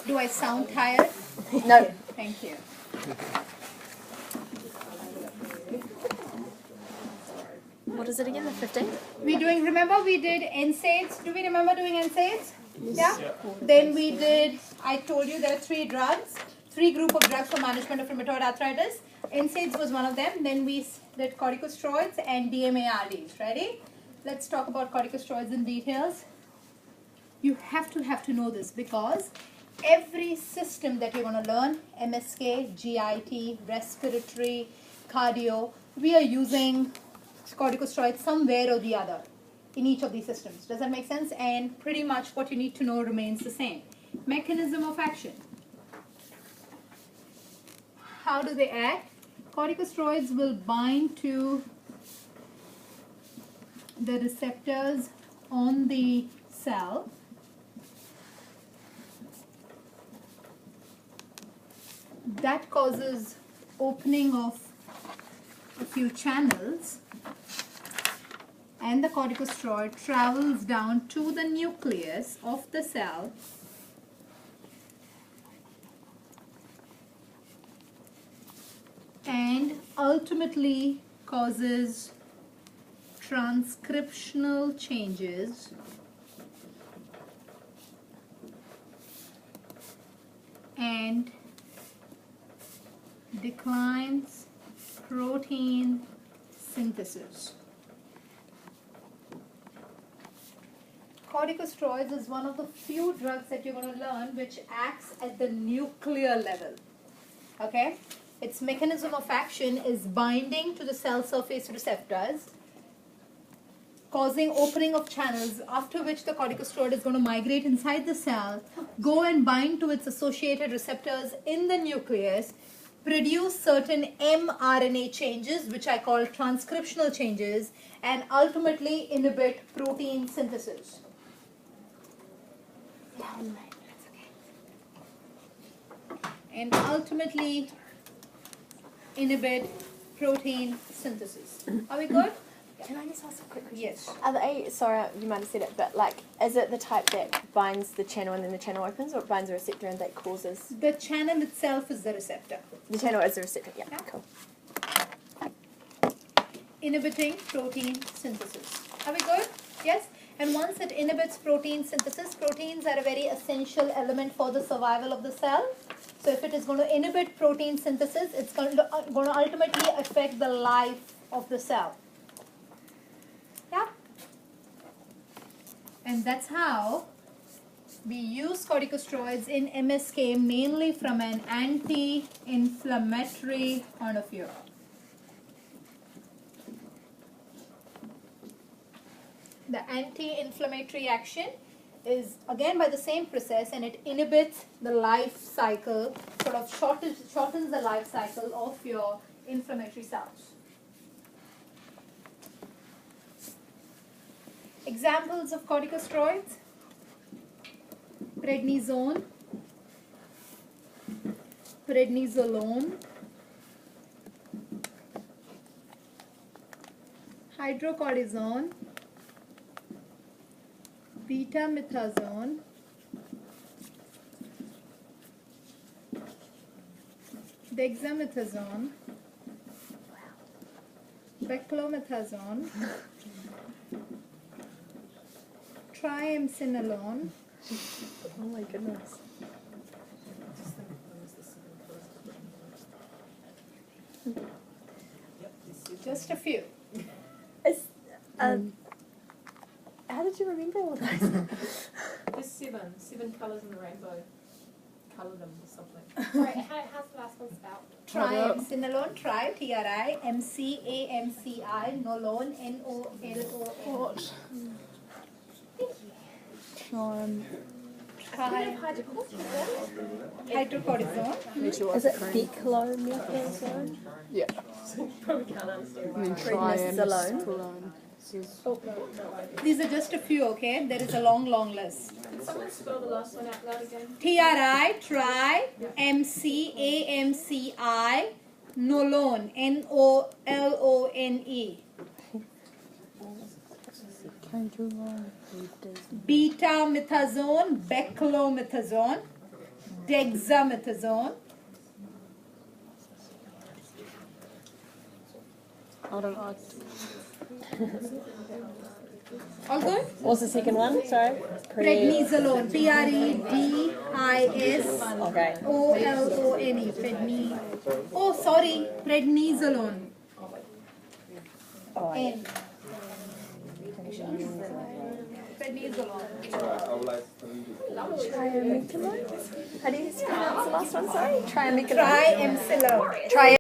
Do I sound tired? No. Thank you. What is it again, the 15th? We're doing, remember we did NSAIDs? Do we remember doing NSAIDs? Yeah? Then we did, I told you there are three group of drugs for management of rheumatoid arthritis. NSAIDs was one of them. Then we did corticosteroids and DMARDs. Ready? Let's talk about corticosteroids in details. You have to know this because every system that you're going to learn, MSK, GIT, respiratory, cardio, we are using corticosteroids somewhere or the other in each of these systems. Does that make sense? And pretty much what you need to know remains the same. Mechanism of action. How do they act? Corticosteroids will bind to the receptors on the cell. That causes opening of a few channels, and the corticosteroid travels down to the nucleus of the cell and ultimately causes transcriptional changes and declines protein synthesis. Corticosteroids is one of the few drugs that you're going to learn which acts at the nuclear level. Okay? Its mechanism of action is binding to the cell surface receptors, causing opening of channels, after which the corticosteroid is going to migrate inside the cell, go and bind to its associated receptors in the nucleus, produce certain mRNA changes, which I call transcriptional changes, and ultimately inhibit protein synthesis. And ultimately inhibit protein synthesis. Are we good? Can I just ask a quick question? Yes. Are they, sorry, you might have said it, but like, is it the type that binds the channel and then the channel opens, or it binds a receptor and that causes? The channel itself is the receptor. The channel is the receptor, yeah, Yeah. cool. Inhibiting protein synthesis. Are we good? Yes? And once it inhibits protein synthesis, proteins are a very essential element for the survival of the cell. So if it is going to inhibit protein synthesis, it's going to ultimately affect the life of the cell. Yeah? And that's how we use corticosteroids in MSK mainly from an anti-inflammatory point of view. The anti-inflammatory action is again by the same process, and it inhibits the life cycle, sort of shortens the life cycle of your inflammatory cells. Examples of corticosteroids: prednisone, prednisolone, hydrocortisone, betamethasone, dexamethasone, beclomethasone, triamcinolone. Oh my goodness. Just a few. It's, how did you remember all those? There's seven colours in the rainbow. Colour them or something. Sorry, how's the last one spelled? Triamcinolone, Triamcamci, nolone, Nolone. Hydrocortisone. Is it beclomethasone? Yeah. Probably can't understand. And then Prednisolone. These are just a few, okay? There is a long, long list. Can someone spell the last one out loud again? Triamcamci, nolone, Nolone. Betamethasone, beclomethasone. dexamethasone. Hold on. All good? What's the second one? Sorry. Prednisolone. Prednisolone. Okay. Prednisolone. Oh, sorry. Prednisolone. Oh, N. Prednisolone. Triamcinolone? How do you pronounce the last one? Sorry? Triamcinolone. Triamcinolone.